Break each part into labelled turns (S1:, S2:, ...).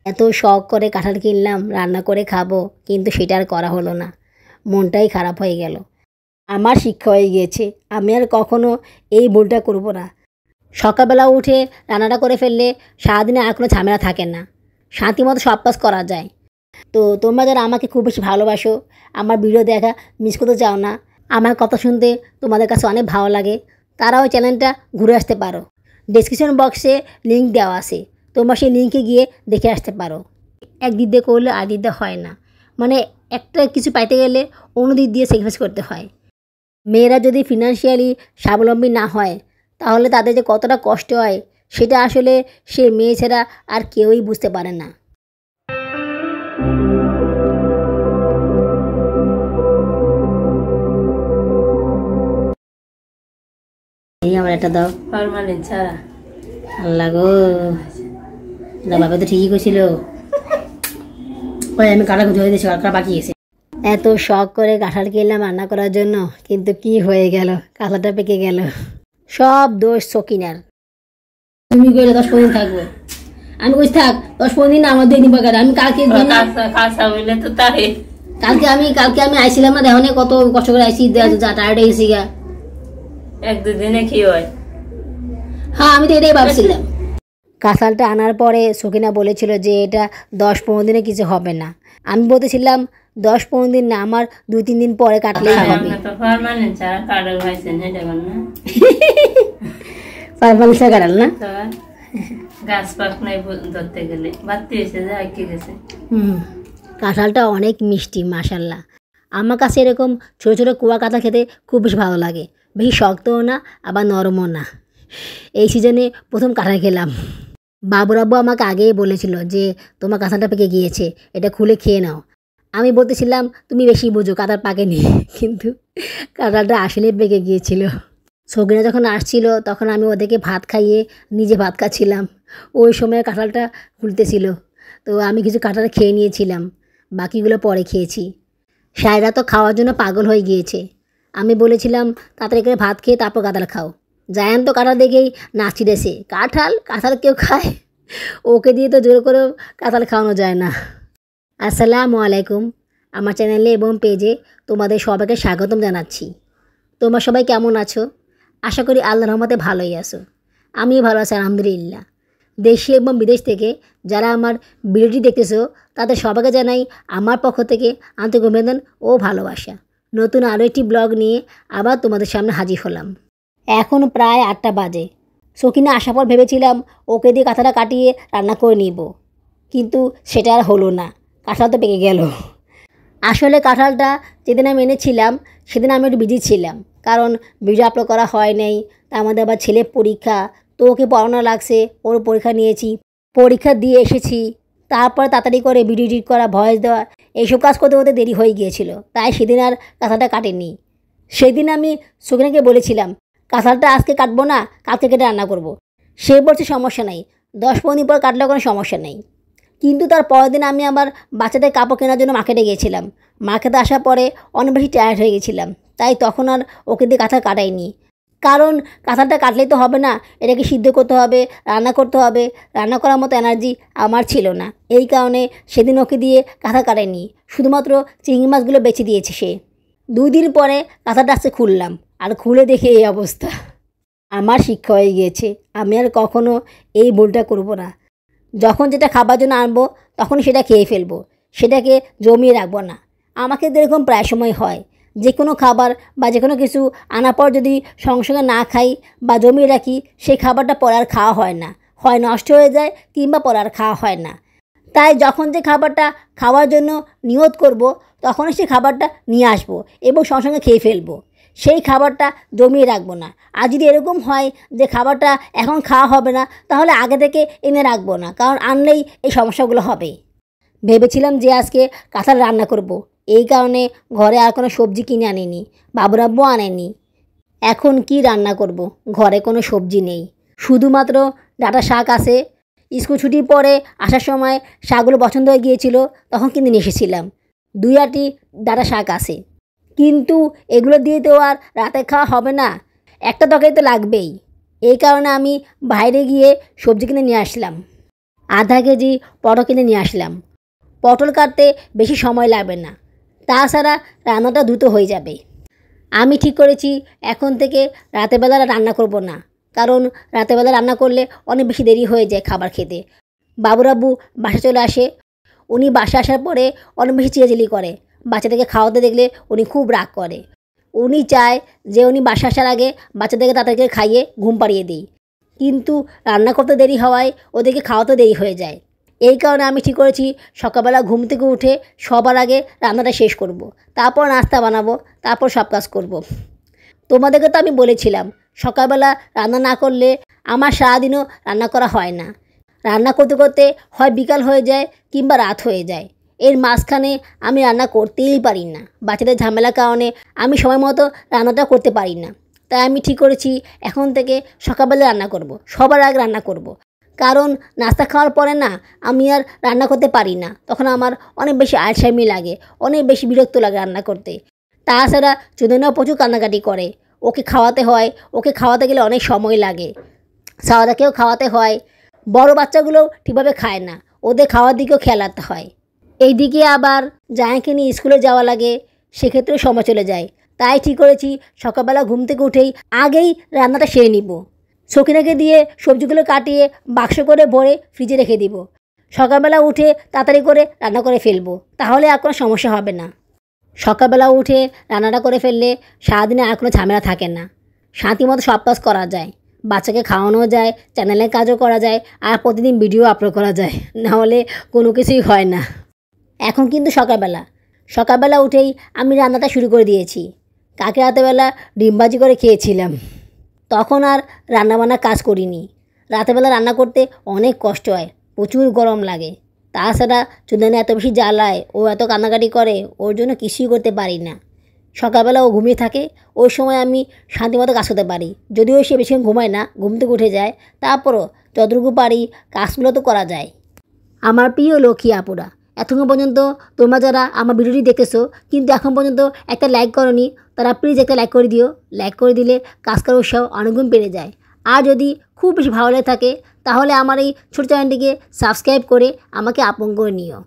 S1: এত শখ করে কাঁঠাল কিনলাম, রান্না করে খাবো, কিন্তু সেটা আর করা হলো না। মনটাই খারাপ হয়ে গেল। আমার শিক্ষা হয়ে গিয়েছে, আমি আর কখনো এই ভুলটা করব না। সকালবেলা উঠে রান্নাটা করে ফেললে সারাদিনে আর কোনো ঝামেলা থাকে না, শান্তিমতো সব কাজ করা যায়। তো তোমরা যারা আমাকে খুব বেশি ভালোবাসো, আমার ভিডিও দেখা মিস করতে চাও না, আমার কথা শুনতে তোমাদের কাছে অনেক ভালো লাগে, তারা ওই চ্যানেলটা ঘুরে আসতে পারো। ডেসক্রিপশন বক্সে লিঙ্ক দেওয়া আছে, তোমরা সেই লিঙ্কে গিয়ে দেখে আসতে পারো। এক দিক দিয়ে করলে আর দিক দিয়ে হয় না, মানে একটা কিছু পাইতে গেলে অন্য দিক দিয়ে স্যাক্রিফাইস করতে হয়। মেয়েরা যদি ফিনান্সিয়ালি স্বাবলম্বী না হয়, তাহলে তাদের যে কতটা কষ্ট হয় সেটা আসলে সে মেয়ে ছাড়া আর কেউই বুঝতে পারে না। এই আমার একটা দাও,
S2: পার্মানেন্ট ছাড়া।
S1: আল্লাহ গো, বাবা তো ঠিকই কইছিল। ওই আমি কাটা খুঁজে হয়ে দিয়েছি, কাটা বাকি আছে। এত শখ করে কাঁঠাল কিনলাম রান্না করার জন্য, কিন্তু কি হয়ে গেল, কাঁঠালটা পেকে গেল। সব দোষ সকিনার। তুমি কইলে 10-15 দিন থাকবো, আমি কইছি থাক 10-15 দিন, আমার 2 দিন বাগার। আমি কালকে
S2: তো তাই
S1: কালকে আমি আইছিলাম না, দেখো কত কষ্ট করে আইসি, যা টায়ার্ড হয়ে গেছি গা।
S2: 1-2 দিনে কি হয়?
S1: হ্যাঁ, আমি তো এটাই ভাবছিলাম। কাঁঠালটা আনার পরে সকিনা বলেছিল যে এটা 10-15 দিনে কিছু হবে না। আমি বলতেছিলাম 10-15 দিন না, আমার 2-3 দিন পরে কাটলেই হবে।
S2: পার্মানেন্ট ছাড়া কাটাল ভাইছেন এটা বল না,
S1: পারমানেন্ট কাটাল না,
S2: গাছ পাক নাই ধরতে গেলে বাড়তি এসে যায় কি গেছে।
S1: কাঁঠালটা অনেক মিষ্টি মাশাল্লাহ। আমার কাছে এরকম ছোটো ছোটো কুয়া কাঁঠাল খেতে খুব বেশি ভালো লাগে, বেশি শক্তও না আবার নরমও না। এই সিজনে প্রথম কাঁঠাল খেলাম। বাবুর আব্বু আমাকে আগেই বলেছিল যে তোমার কাঁঠালটা পেকে গিয়েছে, এটা খুলে খেয়ে নাও। আমি বলতেছিলাম তুমি বেশি বুঝো, কাঁঠাল পাকেনি, কিন্তু কাঁঠালটা আসলেই পেকে গিয়েছিল। সকিনা যখন আসছিল তখন আমি ওদেরকে ভাত খাইয়ে নিজে ভাত খাচ্ছিলাম, ওই সময় কাঁঠালটা খুলতেছিল। তো আমি কিছু কাঁঠাল খেয়ে নিয়েছিলাম, বাকিগুলো পরে খেয়েছি। সায়রা তো খাওয়ার জন্য পাগল হয়ে গিয়েছে। আমি বলেছিলাম তাড়াতাড়ি করে ভাত খেয়ে তারপর কাঁঠাল খাও। জায়ান তো কাঁঠাল দেখেই নাচিতেছে, কাঁঠাল কাঁঠাল কেউ খায়, ওকে দিয়ে তো জোর করেও কাঁঠাল খাওয়ানো যায় না। আসসালামু আলাইকুম, আমার চ্যানেলে এবং পেজে তোমাদের সবাইকে স্বাগতম জানাচ্ছি। তোমরা সবাই কেমন আছো? আশা করি আল্লাহর রহমতে ভালোই আছো। আমিও ভালো আছি আলহামদুলিল্লাহ। দেশে এবং বিদেশ থেকে যারা আমার ভিডিওটি দেখতেছো তাদের সবাইকে জানাই আমার পক্ষ থেকে আন্তরিক অভিনন্দন ও ভালোবাসা। নতুন আরও একটি ব্লগ নিয়ে আবার তোমাদের সামনে হাজির হলাম। এখন প্রায় 8টা বাজে। সকিনা আসার পর ভেবেছিলাম ওকে দিয়ে কাঁঠালটা কাটিয়ে রান্না করে নিব, কিন্তু সেটা আর হলো না, কাঁঠাল তো পেকে গেল। আসলে কাঁঠালটা যেদিন আমি এনেছিলাম সেদিন আমি একটু বিজি ছিলাম, কারণ ভিডিও আপলোড করা হয় নাই। তার মধ্যে আবার ছেলের পরীক্ষা, তো ওকে পড়ানো লাগছে, ওর পরীক্ষা নিয়েছি, পরীক্ষা দিয়ে এসেছি, তারপরে তাড়াতাড়ি করে ভিডিও এডিট করা, ভয়েস দেওয়া, এইসব কাজ করতে করতে দেরি হয়ে গিয়েছিল। তাই সেদিন আর কাঁঠালটা কাটেনি। সেদিন আমি সকিনাকে বলেছিলাম কাঁঠালটা আজকে কাটবো না, কালকে কেটে রান্না করব। সে বলছে সমস্যা নাই, 10-15 দিন পর কাটলেও কোনো সমস্যা নেই। কিন্তু তার পরের দিন আমি আমার বাচ্চাদের কাপড় কেনার জন্য মার্কেটে গিয়েছিলাম। মার্কেটে আসার পরে অনেক বেশি টায়ার্ড হয়ে গেছিলাম, তাই তখন আর ওকে দিয়ে কাঁঠাল কাটাইনি। কারণ কাঁঠালটা কাটলেই তো হবে না, এটাকে সিদ্ধ করতে হবে, রান্না করতে হবে, রান্না করার মতো এনার্জি আমার ছিল না। এই কারণে সেদিন ওকে দিয়ে কাঁঠাল কাটাইনি, শুধুমাত্র চিংড়ি মাছগুলো বেছে দিয়েছে সে। 2 দিন পরে কাঁঠালটা আজকে খুললাম, আর খুলে দেখে এই অবস্থা। আমার শিক্ষা হয়ে গিয়েছে, আমি আর কখনো এই ভুলটা করব না। যখন যেটা খাবার জন্য আনবো তখন সেটা খেয়ে ফেলবো, সেটাকে জমিয়ে রাখবো না। আমাকে এরকম প্রায় সময় হয়, যে কোনো খাবার বা যে কোনো কিছু আনার পর যদি সঙ্গে সঙ্গে না খাই বা জমিয়ে রাখি, সেই খাবারটা পরে আর খাওয়া হয় না, হয় নষ্ট হয়ে যায় কিংবা পরে আর খাওয়া হয় না। তাই যখন যে খাবারটা খাওয়ার জন্য নিয়ত করব তখনই সেই খাবারটা নিয়ে আসবো এবং সঙ্গে সঙ্গে খেয়ে ফেলবো, সেই খাবারটা জমিয়ে রাখবো না। আর যদি এরকম হয় যে খাবারটা এখন খাওয়া হবে না, তাহলে আগে থেকে এনে রাখবো না, কারণ আনলেই এই সমস্যাগুলো হবে। ভেবেছিলাম যে আজকে কাঁঠাল রান্না করব, এই কারণে ঘরে আর কোনো সবজি কিনে আনিনি, বাবুর আব্বু আনেনি। এখন কি রান্না করব, ঘরে কোনো সবজি নেই, শুধুমাত্র ডাঁটা শাক আছে। স্কুল ছুটির পরে আসার সময় শাকগুলো পছন্দ হয়ে গিয়েছিল, তখন কিনে নিয়ে এসেছিলাম। 2-8টি ডাঁটা শাক আছে, কিন্তু এগুলো দিয়ে তো আর রাতে খাওয়া হবে না, একটা তরকারি তো লাগবেই। এই কারণে আমি বাইরে গিয়ে সবজি কিনে নিয়ে আসলাম। আধা কেজি পটল কিনে নিয়ে আসলাম। পটল কাটতে বেশি সময় লাগবে না, তাছাড়া রান্নাটা দ্রুত হয়ে যাবে। আমি ঠিক করেছি এখন থেকে রাতেরবেলা রান্না করব না, কারণ রাতেরবেলা রান্না করলে অনেক বেশি দেরি হয়ে যায় খাবার খেতে। বাবুরাব্বু বাসা চলে আসে, উনি বাসা আসার পরে অনেক বেশি চিল্লাচিল্লি করে, বাচ্চাদেরকে খাওয়াতে দেখলে উনি খুব রাগ করে। উনি চায় যে উনি বাসা আসার আগে বাচ্চাদেরকে তাদেরকে খাইয়ে ঘুম পাড়িয়ে দিই, কিন্তু রান্না করতে দেরি হওয়ায় ওদেরকে খাওয়াতে দেরি হয়ে যায়। এই কারণে আমি ঠিক করেছি সকালবেলা ঘুম থেকে উঠে সবার আগে রান্নাটা শেষ করব, তারপর নাস্তা বানাবো, তারপর সব কাজ করব। তোমাদেরকে তো আমি বলেছিলাম সকালবেলা রান্না না করলে আমার সারাদিনও রান্না করা হয় না। রান্না করতে করতে হয় বিকাল হয়ে যায় কিংবা রাত হয়ে যায়, এর মাঝখানে আমি রান্না করতেই পারি না। বাচ্চাদের ঝামেলার কারণে আমি সময় মতো রান্নাটা করতে পারি না। তাই আমি ঠিক করেছি এখন থেকে সকালবেলা রান্না করব, সবার আগে রান্না করব। কারণ নাস্তা খাওয়ার পরে না আমি আর রান্না করতে পারি না, তখন আমার অনেক বেশি আলসামি লাগে, অনেক বেশি বিরক্ত লাগে রান্না করতে। তাছাড়া চুদনাও প্রচুর কান্নাকাটি করে, ওকে খাওয়াতে হয়, ওকে খাওয়াতে গেলে অনেক সময় লাগে, সাওয়াদাকেও খাওয়াতে হয়। বড় বাচ্চাগুলোও ঠিকভাবে খায় না, ওদের খাওয়ার দিকেও খেয়াল রাখতে হয়। এইদিকে আবার জায়াকে নিয়ে স্কুলে যাওয়া লাগে, সেক্ষেত্রেও সময় চলে যায়। তাই ঠিক করেছি সকালবেলা ঘুম থেকে উঠেই আগেই রান্নাটা সেরে নিব। সখিনাকে দিয়ে সবজিগুলো কাটিয়ে বাক্স করে ভরে ফ্রিজে রেখে দিব। সকালবেলা উঠে তাড়াতাড়ি করে রান্না করে ফেলবো, তাহলে আর কোনো সমস্যা হবে না। সকালবেলা উঠে রান্নাটা করে ফেললে সারাদিনে আর কোনো ঝামেলা থাকে না, শান্তি মতো সব কাজ করা যায়, বাচ্চাকে খাওয়ানো যায়, চ্যানেলের কাজও করা যায়, আর প্রতিদিন ভিডিও আপলোড করা যায়, নাহলে কোনো কিছুই হয় না। এখন কিন্তু সকালবেলা উঠেই আমি রান্নাটা শুরু করে দিয়েছি। কালকে রাতেরবেলা ডিমবাজি করে খেয়েছিলাম, তখন আর রান্নাবান্নার কাজ করিনি। রাতেরবেলা রান্না করতে অনেক কষ্ট হয়, প্রচুর গরম লাগে। তাছাড়া চুদানে এত বেশি জ্বালায়, ও এত কান্নাকাটি করে, ওর জন্য কিছুই করতে পারি না। সকালবেলা ও ঘুমিয়ে থাকে, ওই সময় আমি শান্তিমতো কাজ করতে পারি। যদিও সে বেশিক্ষণ ঘুমায় না, ঘুম থেকে উঠে যায়, তারপরও যতটুকু পারি কাজগুলো তো করা যায়। আমার প্রিয় লক্ষ্মী আপুরা, এতক্ষণ পর্যন্ত তোমরা যারা আমার ভিডিওটি দেখেছো কিন্তু এখন পর্যন্ত একটা লাইক করোনি, তারা প্লিজ একটা লাইক করে দিও। লাইক করে দিলে কাজ করার উৎসাহ অনেকগুণ বেড়ে যায়। আর যদি খুব বেশি ভালো লেগে থাকে তাহলে আমার এই ছোটো চ্যানেলটিকে সাবস্ক্রাইব করে আমাকে আপন করে নিও।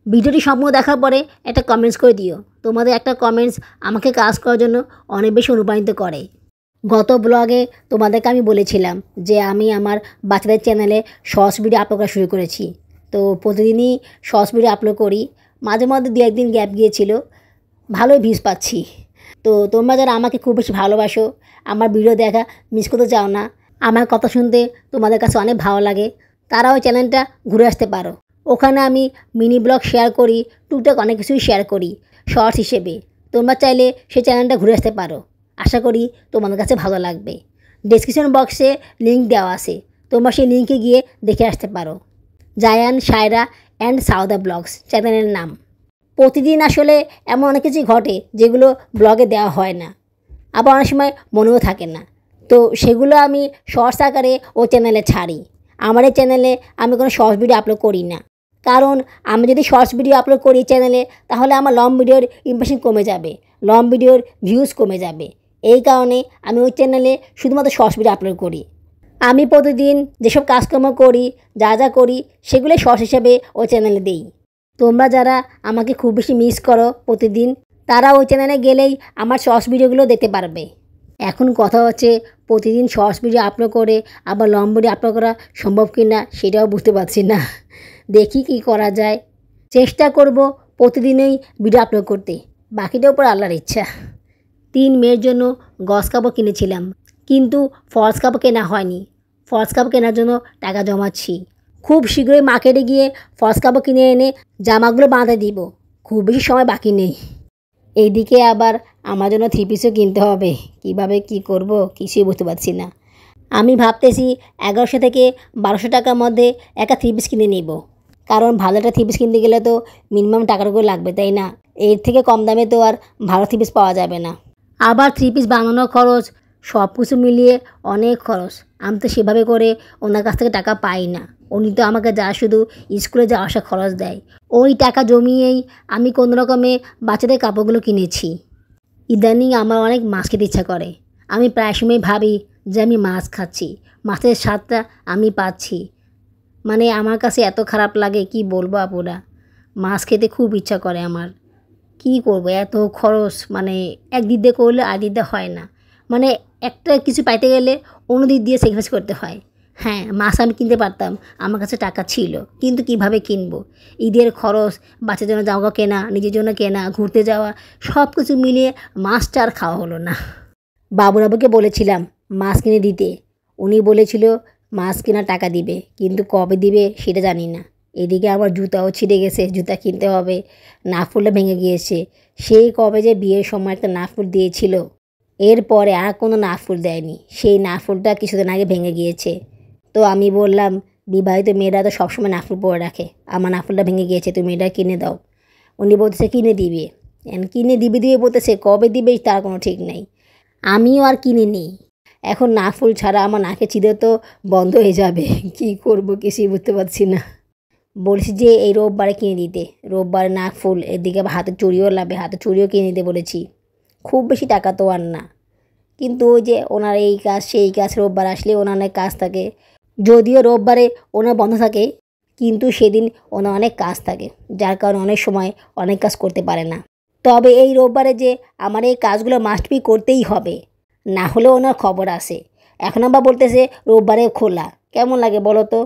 S1: ভিডিওটি সম্পূর্ণ দেখার পরে একটা কমেন্টস করে দিও। তোমাদের একটা কমেন্টস আমাকে কাজ করার জন্য অনেক বেশি অনুপ্রাণিত করে। গত ব্লগে তোমাদেরকে আমি বলেছিলাম যে আমি আমার বাচ্চাদের চ্যানেলে শর্টস ভিডিও আপলোড করা শুরু করেছি। তো প্রতিদিনই শর্টস ভিডিও আপলোড করি, মাঝে মধ্যে দু একদিন গ্যাপ গিয়েছিল, ভালোই ভিউজ পাচ্ছি। তো তোমরা যারা আমাকে খুব বেশি ভালোবাসো, আমার ভিডিও দেখা মিস করতে চাও না, আমার কথা শুনতে তোমাদের কাছে অনেক ভালো লাগে, তারাও চ্যানেলটা ঘুরে আসতে পারো। ওখানে আমি মিনি ব্লগ শেয়ার করি, টুকটাক অনেক কিছুই শেয়ার করি শর্টস হিসেবে। তোমরা চাইলে সেই চ্যানেলটা ঘুরে আসতে পারো, আশা করি তোমাদের কাছে ভালো লাগবে। ডেসক্রিপশন বক্সে লিঙ্ক দেওয়া আছে, তোমরা সেই লিঙ্কে গিয়ে দেখে আসতে পারো। জায়ান, সায়রা অ্যান্ড সাউদা ব্লগস চ্যানেলের নাম। প্রতিদিন আসলে এমন অনেক কিছুই ঘটে যেগুলো ব্লগে দেওয়া হয় না, আবার অনেক সময় মনেও থাকে না, তো সেগুলো আমি শর্টস আকারে ও চ্যানেলে ছাড়ি। আমার এই চ্যানেলে আমি কোনো শর্টস ভিডিও আপলোড করি না, কারণ আমি যদি শর্টস ভিডিও আপলোড করি চ্যানেলে তাহলে আমার লং ভিডিওর ইমপ্রেশন কমে যাবে, লং ভিডিওর ভিউজ কমে যাবে। এই কারণে আমি ওই চ্যানেলে শুধুমাত্র শর্টস ভিডিও আপলোড করি। আমি প্রতিদিন যেসব কাজকর্ম করি, যা যা করি সেগুলো শর্টস হিসেবে ওই চ্যানেলে দিই। তোমরা যারা আমাকে খুব বেশি মিস করো প্রতিদিন, তারা ওই চ্যানেলে গেলেই আমার শর্টস ভিডিওগুলো দেখতে পারবে। এখন কথা হচ্ছে প্রতিদিন শর্টস ভিডিও আপলোড করে আবার লং ভিডিও আপলোড করা সম্ভব কি না সেটাও বুঝতে পারছি না। দেখি কি করা যায়, চেষ্টা করব প্রতিদিনই ভিডিও আপলোড করতে, বাকিটার উপর আল্লাহর ইচ্ছা। 3 মেয়ের জন্য গস কাপড় কিনেছিলাম, কিন্তু ফলস কাপড় কেনা হয়নি। ফলস কাপড় কেনার জন্য টাকা জমাচ্ছি। খুব শীঘ্রই মার্কেটে গিয়ে ফলস কাপড় কিনে এনে জামাগুলো বাঁধে দিব, খুব বেশি সময় বাকি নেই। এইদিকে আবার আমার জন্য 3 পিসও কিনতে হবে, কিভাবে কি করব কিছুই বুঝতে পারছি না। আমি ভাবতেছি 1100 থেকে 1200 টাকার মধ্যে একটা 3 পিস কিনে নিব, কারণ ভালো একটা 3 পিস কিনতে গেলে তো মিনিমাম টাকার করে লাগবে, তাই না? এর থেকে কম দামে তো আর ভালো 3 পিস পাওয়া যাবে না। আবার 3 পিস বানানোর খরচ, সব কিছু মিলিয়ে অনেক খরচ। আমি তো সেভাবে করে ওনার কাছ থেকে টাকা পাই না, উনি তো আমাকে যা শুধু স্কুলে যা আসা খরচ দেয়, ওই টাকা জমিয়েই আমি কোনো রকমে বাচ্চাদের কাপড়গুলো কিনেছি। ইদানিং আমার অনেক মাছ খেতে ইচ্ছা করে, আমি প্রায় সময় ভাবি যে আমি মাছ খাচ্ছি, মাছের স্বাদটা আমি পাচ্ছি। মানে আমার কাছে এত খারাপ লাগে কি বলবো আপুরা, মাছ খেতে খুব ইচ্ছা করে আমার। কি করব, এত খরচ, মানে একদিক দিয়ে করলে আর দিক দিয়ে হয় না। মানে একটা কিছু পাইতে গেলে অন্য দিক দিয়ে স্যাক্রিফাইস করতে হয়। হ্যাঁ, মাছ আমি কিনতে পারতাম, আমার কাছে টাকা ছিল, কিন্তু কিভাবে কিনবো? ঈদের খরচ, বাচ্চার জন্য জামা কেনা, নিজের জন্য কেনা, ঘুরতে যাওয়া, সব কিছু মিলিয়ে মাছটা আর খাওয়া হলো না। বাবুরাবুকে বলেছিলাম মাছ কিনে দিতে, উনি বলেছিল মাছ কেনার টাকা দিবে, কিন্তু কবে দিবে সেটা জানি না। এদিকে আমার জুতাও ছিঁড়ে গেছে, জুতা কিনতে হবে, নাকফুলটা ভেঙে গিয়েছে। সেই কবে যে বিয়ের সময় একটা নাকফুল দিয়েছিল, এরপরে আর কোনো নাকফুল দেয়নি। সেই নাকফুলটা কিছুদিন আগে ভেঙে গিয়েছে। তো আমি বললাম বিবাহিত মেয়েরা তো সবসময় নাকফুল পরে রাখে, আমার নাকফুলটা ভেঙে গিয়েছে, তুমি এটা কিনে দাও। উনি বলতেছে কিনে দিবে, কিনে দিবে বলতেছে, কবে দিবে তার কোনো ঠিক নেই। আমিও আর কিনিনি। এখন নাকফুল ছাড়া আমার নাকের ছিদ্র তো বন্ধ হয়ে যাবে, কি করব কিছুই বুঝতে পারছি না। বলেছি যে এই রোববারে কিনে দিতে, রোববারে নাকফুল, এদিকে আবার হাতে চুড়িও লাগবে, হাতে চুড়িও কিনে দিতে বলেছি। খুব বেশি টাকা তো আর না, কিন্তু ওই যে ওনার এই কাজ সেই কাজ, রোববার আসলে ওনার অনেক কাজ থাকে। যদিও রোববারে ওনার বন্ধ থাকে, কিন্তু সেদিন ওনার অনেক কাজ থাকে, যার কারণে অনেক সময় অনেক কাজ করতে পারে না। তবে এই রোববারে যে আমার এই কাজগুলো মাস্ট বি করতেই হবে, না হলে ওনার খবর আসে। এখন আবার বলতেছে রোববারে খোলা, কেমন লাগে বলো তো?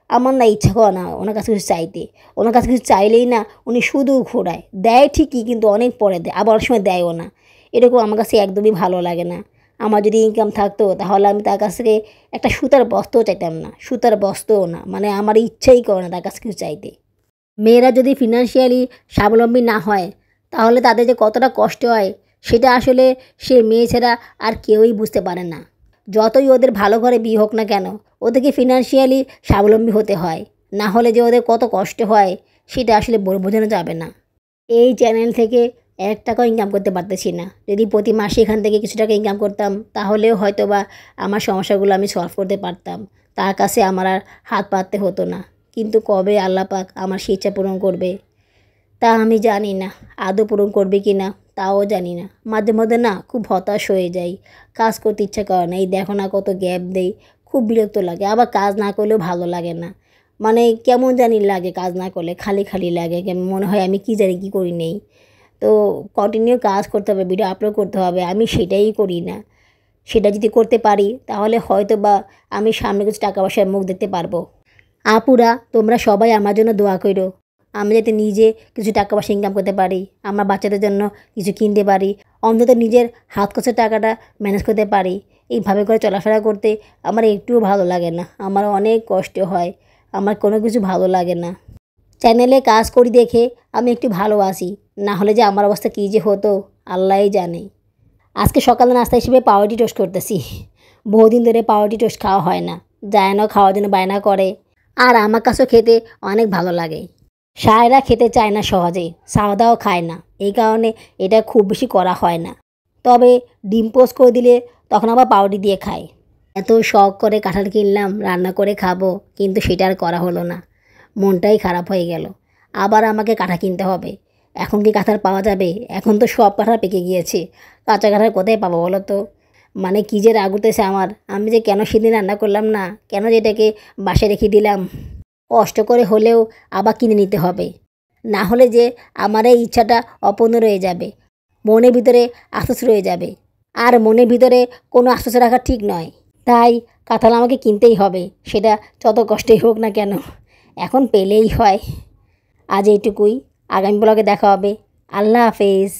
S1: আমার না ইচ্ছা করে না ওনার কাছে কিছু চাইতে। ওনার কাছে কিছু চাইলেই না উনি শুধু ঘোরায়, দেয় ঠিকই কিন্তু অনেক পরে দেয়, আবার অনেক সময় দেয়ও না। এরকম আমার কাছে একদমই ভালো লাগে না। আমার যদি ইনকাম থাকতো তাহলে আমি তার কাছ থেকে একটা সুতার বস্ত্রও চাইতাম না, সুতার বস্ত্রও না, মানে আমার ইচ্ছাই করে না তার কাছে কিছু চাইতে। মেয়েরা যদি ফিনান্সিয়ালি স্বাবলম্বী না হয় তাহলে তাদের যে কতটা কষ্ট হয় সেটা আসলে সে মেয়ে ছাড়া আর কেউই বুঝতে পারে না। যতই ওদের ভালো ঘরে বিয়ে হোক না কেন, ওদেরকে ফিনান্সিয়ালি স্বাবলম্বী হতে হয়, না হলে যে ওদের কত কষ্ট হয় সেটা আসলে বোঝানো যাবে না। এই চ্যানেল থেকে 1 টাকাও ইনকাম করতে পারতেছি না। যদি প্রতি মাসে এখান থেকে কিছু টাকা ইনকাম করতাম তাহলেও হয়তো বা আমার সমস্যাগুলো আমি সলভ করতে পারতাম, তার কাছে আমার আর হাত পাততে হতো না। কিন্তু কবে আল্লাহ পাক আমার সেই ইচ্ছা পূরণ করবে তা আমি জানি না, আদৌ পূরণ করবে কি না তাও জানি না। মাঝে মধ্যে না খুব হতাশ হয়ে যাই, কাজ করতে ইচ্ছা করে না। এই দেখো না কত গ্যাপ দেই, খুব বিরক্ত লাগে। আবার কাজ না করলেও ভালো লাগে না, মানে কেমন জানি লাগে, কাজ না করলে খালি খালি লাগে, মনে হয় আমি কি জানি কি করি নেই। তো কন্টিনিউ কাজ করতে হবে, ভিডিও আপলোড করতে হবে, আমি সেটাই করি না। সেটা যদি করতে পারি তাহলে হয়তো বা আমি সামনে কিছু টাকা পয়সার মুখ দেখতে পারবো। আপুরা তোমরা সবাই আমার জন্য দোয়া করো, আমি যাতে নিজে কিছু টাকা পয়সা ইনকাম করতে পারি, আমার বাচ্চাদের জন্য কিছু কিনতে পারি, অন্তত নিজের হাত খরচের টাকাটা ম্যানেজ করতে পারি। এইভাবে করে চলাফেরা করতে আমার একটুও ভালো লাগে না, আমার অনেক কষ্ট হয়, আমার কোনো কিছু ভালো লাগে না। চ্যানেলে কাজ করি দেখে আমি একটু ভালোবাসি, না হলে যে আমার অবস্থা কী যে হতো আল্লাহই জানে। আজকে সকালে নাস্তা হিসেবে পাউরুটি টোস্ট করতেছি। বহুদিন ধরে পাউরুটি টোস্ট খাওয়া হয় না, জায়ানও খাওয়ার জন্য বায়না করে, আর আমার কাছেও খেতে অনেক ভালো লাগে। সায়েরা খেতে চায় না সহজে, সাওদাও খায় না, এই কারণে এটা খুব বেশি করা হয় না। তবে ডিম পোস্ট করে দিলে তখন আবার পাউরুটি দিয়ে খায়। এত শখ করে কাঁঠাল কিনলাম রান্না করে খাবো, কিন্তু সেটা আর করা হলো না, মনটাই খারাপ হয়ে গেল। আবার আমাকে কাঁঠাল কিনতে হবে। এখন কি কাঁঠাল পাওয়া যাবে? এখন তো সব কাঁঠাল পেকে গিয়েছে, কাঁচা কাঁঠাল কোথায় পাবো বলো তো? মানে কী যে রাগ উঠেছে আমার, আমি যে কেন সেদিন রান্না করলাম না, কেন যেটাকে বাসায় রেখে দিলাম। কষ্ট করে হলেও আবার কিনে নিতে হবে, না হলে যে আমার এই ইচ্ছাটা অপূর্ণ রয়ে যাবে, মনের ভিতরে আফসোস রয়ে যাবে। আর মনের ভিতরে কোনো আফসোস রাখা ঠিক নয়, তাই কাঁঠাল আমাকে কিনতেই হবে, সেটা যত কষ্টই হোক না কেন, এখন পেলেই হয়। আজ এইটুকুই, আগামী ব্লগে দেখা হবে। আল্লাহ হাফেজ।